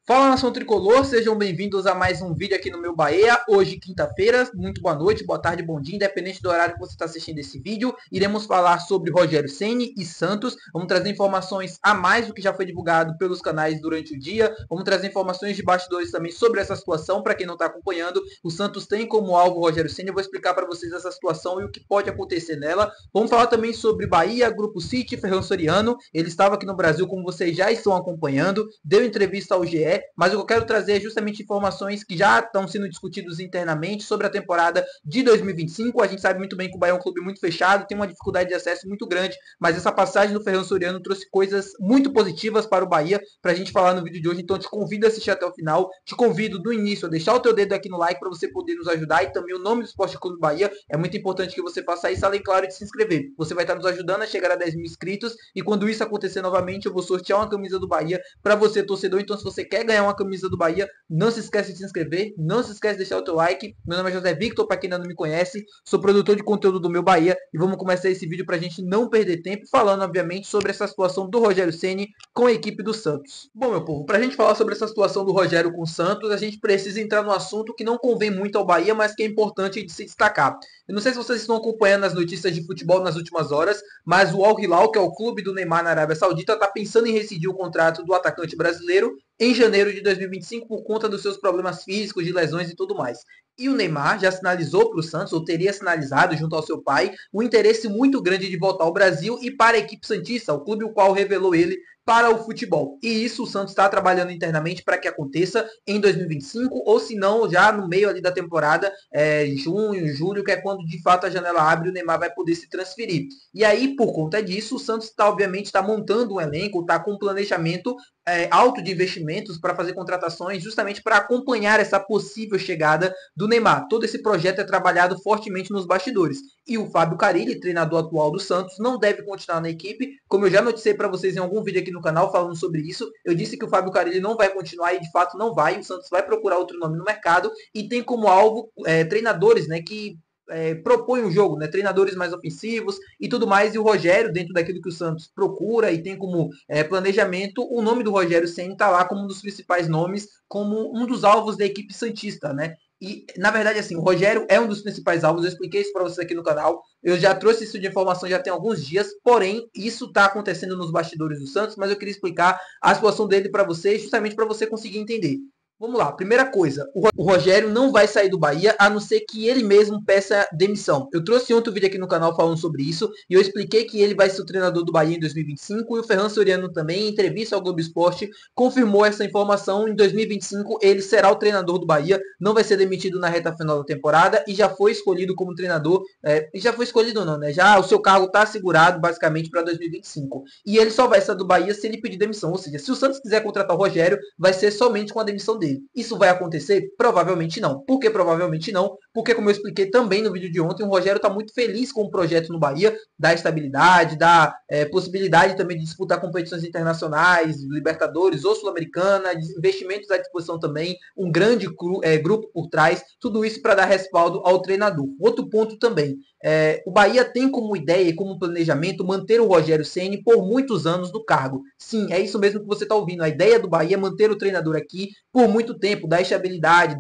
Fala, nação tricolor, sejam bem-vindos a mais um vídeo aqui no meu Bahia. Hoje, quinta-feira, muito boa noite, boa tarde, bom dia, independente do horário que você está assistindo esse vídeo. Iremos falar sobre Rogério Ceni e Santos. Vamos trazer informações a mais do que já foi divulgado pelos canais durante o dia. Vamos trazer informações de bastidores também sobre essa situação. Para quem não está acompanhando, o Santos tem como alvo o Rogério Ceni. Eu vou explicar para vocês essa situação e o que pode acontecer nela. Vamos falar também sobre Bahia, Grupo City, Ferran Soriano. Ele estava aqui no Brasil, como vocês já estão acompanhando. Deu entrevista ao GE. Mas o que eu quero trazer é justamente informações que já estão sendo discutidas internamente sobre a temporada de 2025. A gente sabe muito bem que o Bahia é um clube muito fechado, tem uma dificuldade de acesso muito grande, mas essa passagem do Ferran Soriano trouxe coisas muito positivas para o Bahia, para a gente falar no vídeo de hoje. Então te convido a assistir até o final, te convido do início a deixar o teu dedo aqui no like para você poder nos ajudar, e também o nome do Esporte Clube Bahia, é muito importante que você faça isso, além, claro, de se inscrever. Você vai estar nos ajudando a chegar a 10 mil inscritos, e quando isso acontecer novamente, eu vou sortear uma camisa do Bahia para você, torcedor. Então, se você quer ganhar uma camisa do Bahia, não se esquece de se inscrever, não se esquece de deixar o teu like. Meu nome é José Victor, para quem ainda não me conhece, sou produtor de conteúdo do meu Bahia, e vamos começar esse vídeo para a gente não perder tempo, falando obviamente sobre essa situação do Rogério Ceni com a equipe do Santos. Bom, meu povo, para a gente falar sobre essa situação do Rogério com o Santos, a gente precisa entrar no assunto que não convém muito ao Bahia, mas que é importante de se destacar. Eu não sei se vocês estão acompanhando as notícias de futebol nas últimas horas, mas o Al Hilal, que é o clube do Neymar na Arábia Saudita, está pensando em rescindir o contrato do atacante brasileiro em janeiro de 2025 por conta dos seus problemas físicos, de lesões e tudo mais. E o Neymar já sinalizou para o Santos, ou teria sinalizado junto ao seu pai, um interesse muito grande de voltar ao Brasil e para a equipe santista, o clube o qual revelou ele para o futebol. E isso o Santos está trabalhando internamente para que aconteça em 2025, ou se não, já no meio ali da temporada, junho, julho, que é quando de fato a janela abre e o Neymar vai poder se transferir. E aí, por conta disso, o Santos obviamente está montando um elenco, está com um planejamento alto de investimentos para fazer contratações, justamente para acompanhar essa possível chegada do Neymar. Todo esse projeto é trabalhado fortemente nos bastidores. E o Fábio Carille, treinador atual do Santos, não deve continuar na equipe. Como eu já noticiei para vocês em algum vídeo aqui no canal falando sobre isso, eu disse que o Fábio Carille não vai continuar e de fato não vai. O Santos vai procurar outro nome no mercado e tem como alvo treinadores, né, que propõe o jogo, né? Treinadores mais ofensivos e tudo mais. E o Rogério, dentro daquilo que o Santos procura e tem como planejamento, o nome do Rogério Ceni está lá como um dos principais nomes, como um dos alvos da equipe santista, né? E, na verdade, assim, o Rogério é um dos principais alvos. Eu expliquei isso para vocês aqui no canal. Eu já trouxe isso de informação já tem alguns dias. Porém, isso está acontecendo nos bastidores do Santos, mas eu queria explicar a situação dele para vocês, justamente para você conseguir entender. Vamos lá, primeira coisa, o Rogério não vai sair do Bahia, a não ser que ele mesmo peça demissão. Eu trouxe outro vídeo aqui no canal falando sobre isso, e eu expliquei que ele vai ser o treinador do Bahia em 2025, e o Ferran Soriano também, em entrevista ao Globo Esporte, confirmou essa informação. Em 2025 ele será o treinador do Bahia, não vai ser demitido na reta final da temporada, e já foi escolhido como treinador, e já foi escolhido não, né? Já o seu cargo está assegurado basicamente para 2025. E ele só vai sair do Bahia se ele pedir demissão, ou seja, se o Santos quiser contratar o Rogério, vai ser somente com a demissão dele. Isso vai acontecer? Provavelmente não. Por que provavelmente não? Porque, como eu expliquei também no vídeo de ontem, o Rogério está muito feliz com o projeto no Bahia, da estabilidade, da possibilidade também de disputar competições internacionais, Libertadores ou Sul-Americana, investimentos à disposição também, um grande grupo por trás, tudo isso para dar respaldo ao treinador. Outro ponto também, o Bahia tem como ideia e como planejamento manter o Rogério Ceni por muitos anos no cargo. Sim, é isso mesmo que você está ouvindo. A ideia do Bahia é manter o treinador aqui por muito tempo, dar estabilidade,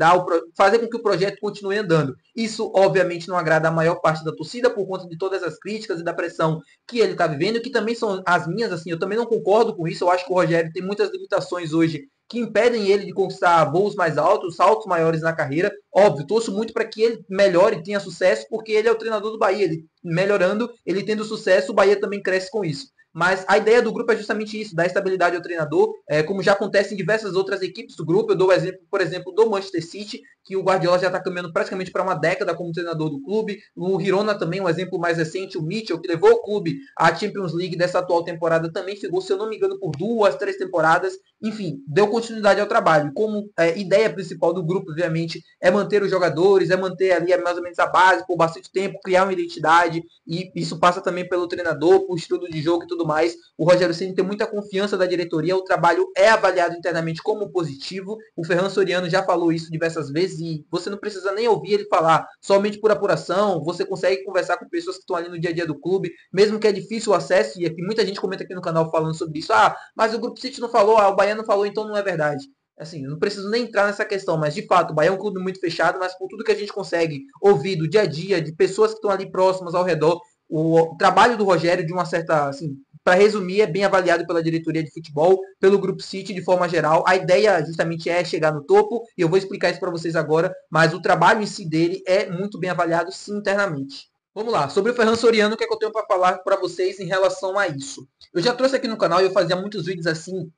fazer com que o projeto continue andando. Isso, obviamente, não agrada a maior parte da torcida por conta de todas as críticas e da pressão que ele está vivendo, que também são as minhas. Assim, eu também não concordo com isso. Eu acho que o Rogério tem muitas limitações hoje que impedem ele de conquistar voos mais altos, saltos maiores na carreira. Óbvio, torço muito para que ele melhore e tenha sucesso, porque ele é o treinador do Bahia. Ele melhorando, ele tendo sucesso, o Bahia também cresce com isso. Mas a ideia do grupo é justamente isso, dar estabilidade ao treinador, como já acontece em diversas outras equipes do grupo. Eu dou o exemplo, por exemplo, do Manchester City, que o Guardiola já está caminhando praticamente para uma década como treinador do clube. O Girona também, um exemplo mais recente, o Mitchell, que levou o clube à Champions League dessa atual temporada, também ficou, se eu não me engano, por 2, 3 temporadas. Enfim, deu continuidade ao trabalho. Como ideia principal do grupo, obviamente, é manter os jogadores, é manter ali mais ou menos a base por bastante tempo, criar uma identidade, e isso passa também pelo treinador, por estudo de jogo e tudo mais. O Rogério Ceni tem muita confiança da diretoria, o trabalho é avaliado internamente como positivo. O Ferran Soriano já falou isso diversas vezes e você não precisa nem ouvir ele falar, somente por apuração. Você consegue conversar com pessoas que estão ali no dia a dia do clube, mesmo que é difícil o acesso, e aqui muita gente comenta aqui no canal falando sobre isso. Ah, mas o Grupo City não falou, o Bahia não falou, então não é verdade. assim, eu não preciso nem entrar nessa questão, mas de fato, o Bahia é um clube muito fechado, mas por tudo que a gente consegue ouvir do dia a dia, de pessoas que estão ali próximas ao redor, o trabalho do Rogério, de uma certa, assim, para resumir, é bem avaliado pela diretoria de futebol, pelo Grupo City de forma geral. A ideia justamente é chegar no topo, e eu vou explicar isso para vocês agora, mas o trabalho em si dele é muito bem avaliado, sim, internamente. Vamos lá, sobre o Ferran Soriano, o que é que eu tenho para falar para vocês em relação a isso? Eu já trouxe aqui no canal e eu fazia muitos vídeos assim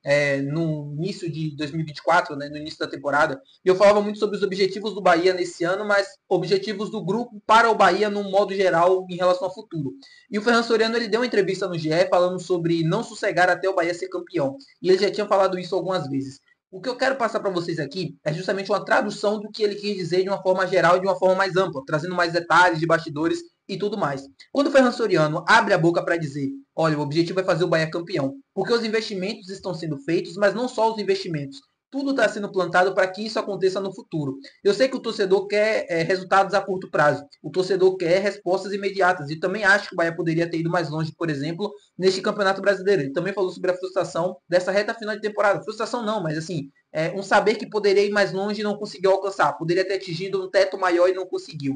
no início de 2024, né, no início da temporada, e eu falava muito sobre os objetivos do Bahia nesse ano, mas objetivos do grupo para o Bahia no modo geral em relação ao futuro. E o Ferran Soriano ele deu uma entrevista no GE falando sobre não sossegar até o Bahia ser campeão. E ele já tinha falado isso algumas vezes. O que eu quero passar para vocês aqui é justamente uma tradução do que ele quis dizer de uma forma geral e de uma forma mais ampla, trazendo mais detalhes de bastidores e tudo mais. Quando o Ferran Soriano abre a boca para dizer, olha, o objetivo é fazer o Bahia campeão, porque os investimentos estão sendo feitos, mas não só os investimentos. Tudo está sendo plantado para que isso aconteça no futuro. Eu sei que o torcedor quer resultados a curto prazo. O torcedor quer respostas imediatas. E também acho que o Bahia poderia ter ido mais longe, por exemplo, neste Campeonato Brasileiro. Ele também falou sobre a frustração dessa reta final de temporada. Frustração não, mas assim, um saber que poderia ir mais longe e não conseguiu alcançar. Poderia ter atingido um teto maior e não conseguiu.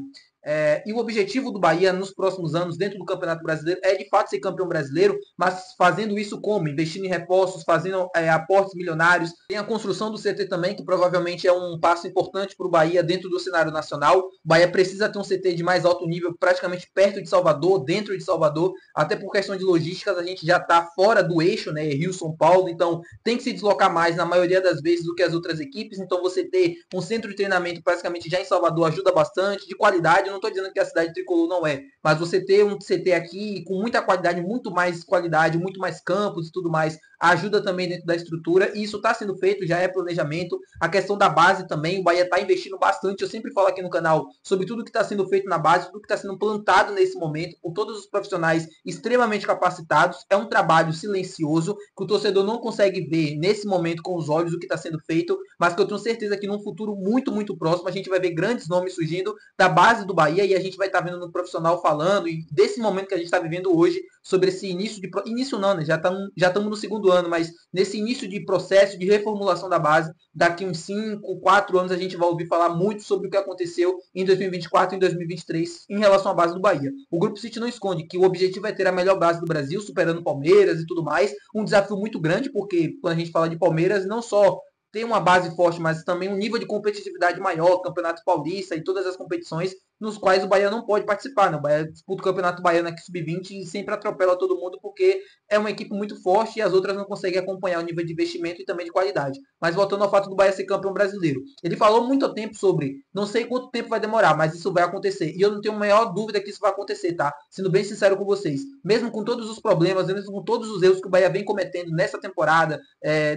E o objetivo do Bahia nos próximos anos, dentro do Campeonato Brasileiro, é de fato ser campeão brasileiro, mas fazendo isso como? Investindo em reforços, fazendo aportes milionários. Tem a construção do CT também, que provavelmente é um passo importante para o Bahia dentro do cenário nacional. O Bahia precisa ter um CT de mais alto nível, praticamente perto de Salvador, dentro de Salvador, até por questão de logísticas, a gente já está fora do eixo, né? Rio-São Paulo, então tem que se deslocar mais na maioria das vezes do que as outras equipes. Então você ter um centro de treinamento praticamente já em Salvador ajuda bastante, de qualidade. Não estou dizendo que a cidade tricolor não é, mas você ter um CT aqui com muita qualidade, muito mais qualidade, muito mais campos e tudo mais, ajuda também dentro da estrutura, e isso está sendo feito, já é planejamento. A questão da base também, o Bahia está investindo bastante. Eu sempre falo aqui no canal sobre tudo que está sendo feito na base, tudo que está sendo plantado nesse momento, com todos os profissionais extremamente capacitados. É um trabalho silencioso, que o torcedor não consegue ver nesse momento com os olhos o que está sendo feito, mas que eu tenho certeza que num futuro muito, muito próximo, a gente vai ver grandes nomes surgindo da base do Bahia, e a gente vai estar vendo no profissional falando, e desse momento que a gente está vivendo hoje, sobre esse início de... Início não, né? Já estamos no segundo ano, mas nesse início de processo de reformulação da base, daqui uns 5, 4 anos a gente vai ouvir falar muito sobre o que aconteceu em 2024 e em 2023 em relação à base do Bahia. O Grupo City não esconde que o objetivo é ter a melhor base do Brasil, superando Palmeiras e tudo mais. Um desafio muito grande, porque quando a gente fala de Palmeiras, não só tem uma base forte, mas também um nível de competitividade maior, Campeonato Paulista e todas as competições nos quais o Bahia não pode participar, né? O Bahia disputa o Campeonato Baiano aqui sub-20 e sempre atropela todo mundo porque é uma equipe muito forte e as outras não conseguem acompanhar o nível de investimento e também de qualidade. Mas voltando ao fato do Bahia ser campeão brasileiro, ele falou muito tempo sobre, não sei quanto tempo vai demorar, mas isso vai acontecer. E eu não tenho a maior dúvida que isso vai acontecer, tá? Sendo bem sincero com vocês. Mesmo com todos os problemas, mesmo com todos os erros que o Bahia vem cometendo nessa temporada,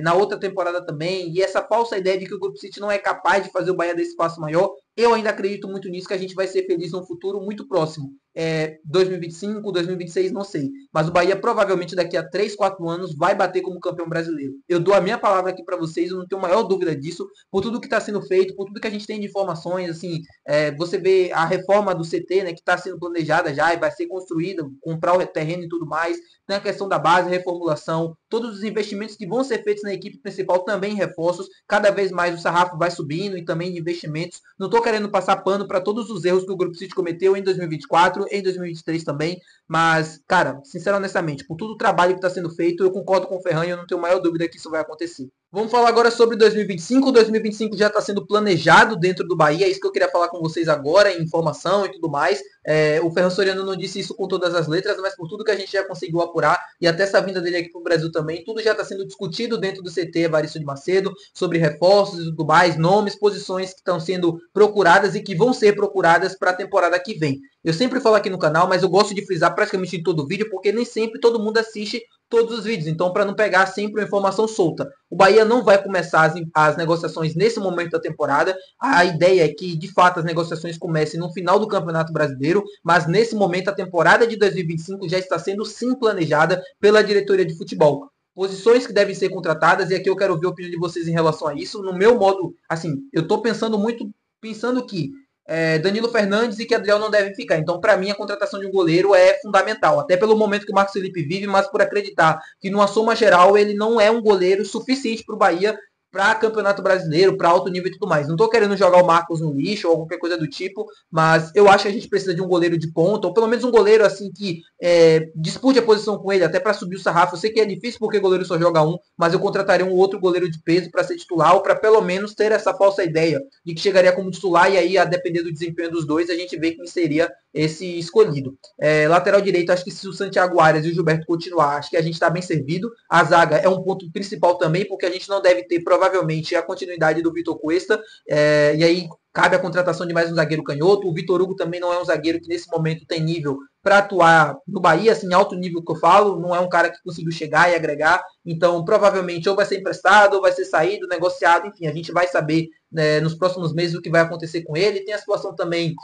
na outra temporada também, e essa falsa ideia de que o Grupo City não é capaz de fazer o Bahia desse passo maior, eu ainda acredito muito nisso, que a gente vai ser feliz num futuro muito próximo. 2025, 2026, não sei. Mas o Bahia provavelmente daqui a 3, 4 anos vai bater como campeão brasileiro. Eu dou a minha palavra aqui para vocês, eu não tenho a maior dúvida disso, por tudo que está sendo feito, por tudo que a gente tem de informações, assim, você vê a reforma do CT, né, que está sendo planejada já e vai ser construída, comprar o terreno e tudo mais, tem a questão da base, reformulação, todos os investimentos que vão ser feitos na equipe principal também em reforços, cada vez mais o sarrafo vai subindo e também de investimentos. Não estou querendo passar pano para todos os erros que o Grupo City cometeu em 2024, em 2023 também, mas, cara, sincero, honestamente, por todo o trabalho que está sendo feito, eu concordo com o Ferran e eu não tenho a maior dúvida que isso vai acontecer. Vamos falar agora sobre 2025. 2025 já está sendo planejado dentro do Bahia, é isso que eu queria falar com vocês agora, em informação e tudo mais. O Ferran Soriano não disse isso com todas as letras, mas por tudo que a gente já conseguiu apurar, e até essa vinda dele aqui para o Brasil também, tudo já está sendo discutido dentro do CT Evaristo de Macedo, sobre reforços e tudo mais, nomes, posições que estão sendo procuradas e que vão ser procuradas para a temporada que vem. Eu sempre falo aqui no canal, mas eu gosto de frisar praticamente em todo vídeo, porque nem sempre todo mundo assiste todos os vídeos, então para não pegar sempre uma informação solta. O Bahia não vai começar as negociações nesse momento da temporada. A ideia é que, de fato, as negociações comecem no final do Campeonato Brasileiro, mas nesse momento a temporada de 2025 já está sendo sim planejada pela diretoria de futebol. Posições que devem ser contratadas, e aqui eu quero ouvir a opinião de vocês em relação a isso. No meu modo, assim, eu estou pensando que Danilo Fernandes e que Adriel não devem ficar. Então, para mim, a contratação de um goleiro é fundamental. Até pelo momento que o Marcos Felipe vive, mas por acreditar que numa soma geral ele não é um goleiro suficiente para o Bahia para Campeonato Brasileiro, para alto nível e tudo mais. Não tô querendo jogar o Marcos no lixo ou qualquer coisa do tipo, mas eu acho que a gente precisa de um goleiro de ponta, ou pelo menos um goleiro assim que dispute a posição com ele, até para subir o sarrafo. Eu sei que é difícil porque goleiro só joga um, mas eu contrataria um outro goleiro de peso para ser titular, ou para pelo menos ter essa falsa ideia de que chegaria como titular, e aí, a depender do desempenho dos dois, a gente vê quem seria esse escolhido. Lateral direito, acho que se o Santiago Arias e o Gilberto continuar, acho que a gente está bem servido. A zaga é um ponto principal também, porque a gente não deve ter, provavelmente, a continuidade do Vitor Cuesta, e aí cabe a contratação de mais um zagueiro canhoto. O Vitor Hugo também não é um zagueiro que nesse momento tem nível para atuar no Bahia, assim, alto nível que eu falo, não é um cara que conseguiu chegar e agregar, então provavelmente ou vai ser emprestado, ou vai ser saído, negociado, enfim, a gente vai saber nos próximos meses o que vai acontecer com ele. Tem a situação também,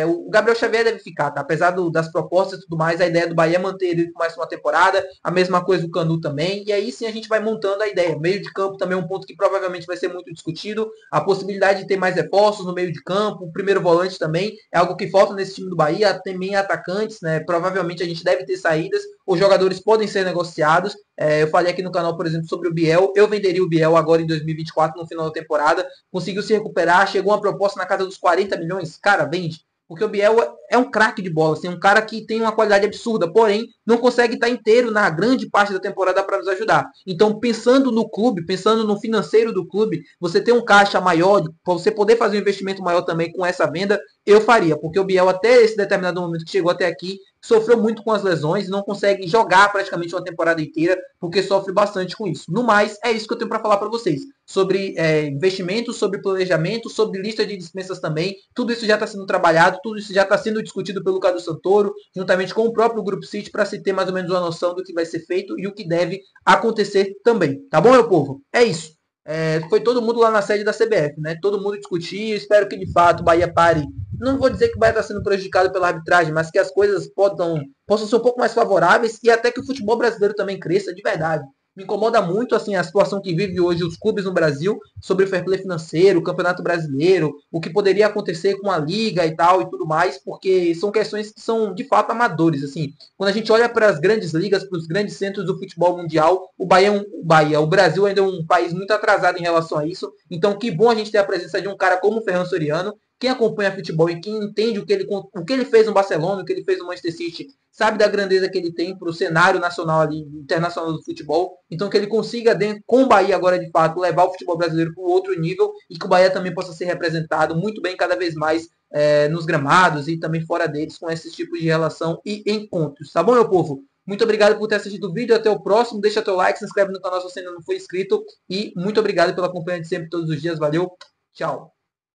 o Gabriel Xavier deve ficar, tá? Apesar das propostas e tudo mais, a ideia do Bahia é manter ele por mais uma temporada, a mesma coisa do Canu também, e aí sim a gente vai montando a ideia. Meio de campo também é um ponto que provavelmente vai ser muito discutido, a possibilidade de ter mais reforços no meio de campo, o primeiro volante também, é algo que falta nesse time do Bahia, também atacantes, né? Provavelmente a gente deve ter saídas, os jogadores podem ser negociados. Eu falei aqui no canal, por exemplo, sobre o Biel, eu venderia o Biel agora em 2024, no final da temporada, conseguiu se recuperar, chegou uma proposta na casa dos 40 milhões, cara, vende. Porque o Biel é um craque de bola, assim, um cara que tem uma qualidade absurda, porém não consegue estar inteiro na grande parte da temporada para nos ajudar. Então, pensando no clube, pensando no financeiro do clube, você ter um caixa maior, para você poder fazer um investimento maior também com essa venda, eu faria. Porque o Biel, até esse determinado momento que chegou até aqui, sofreu muito com as lesões, não consegue jogar praticamente uma temporada inteira, porque sofre bastante com isso. No mais, é isso que eu tenho para falar para vocês. Sobre investimentos, sobre planejamento, sobre lista de dispensas também. Tudo isso já está sendo trabalhado, tudo isso já está sendo discutido pelo Cadu Santoro, juntamente com o próprio Grupo City, para se ter mais ou menos uma noção do que vai ser feito e o que deve acontecer também. Tá bom, meu povo? É isso. Foi todo mundo lá na sede da CBF, né? Todo mundo discutir. Espero que de fato o Bahia pare. Não vou dizer que o Bahia está sendo prejudicado pela arbitragem, mas que as coisas possam ser um pouco mais favoráveis e até que o futebol brasileiro também cresça de verdade. Me incomoda muito assim a situação que vive hoje os clubes no Brasil sobre o fair play financeiro, o Campeonato Brasileiro, o que poderia acontecer com a liga e tal e tudo mais, porque são questões que são de fato amadores. Assim, quando a gente olha para as grandes ligas, para os grandes centros do futebol mundial, o Brasil ainda é um país muito atrasado em relação a isso. Então, que bom a gente ter a presença de um cara como o Ferran Soriano. Quem acompanha futebol e quem entende o que ele fez no Barcelona, o que ele fez no Manchester City, sabe da grandeza que ele tem para o cenário nacional ali, internacional do futebol. Então que ele consiga, com o Bahia agora de fato, levar o futebol brasileiro para um outro nível e que o Bahia também possa ser representado muito bem cada vez mais nos gramados e também fora deles com esses tipos de relação e encontros. Tá bom, meu povo? Muito obrigado por ter assistido o vídeo. Até o próximo. Deixa teu like, se inscreve no canal se você ainda não for inscrito. E muito obrigado pela companhia de sempre, todos os dias. Valeu. Tchau.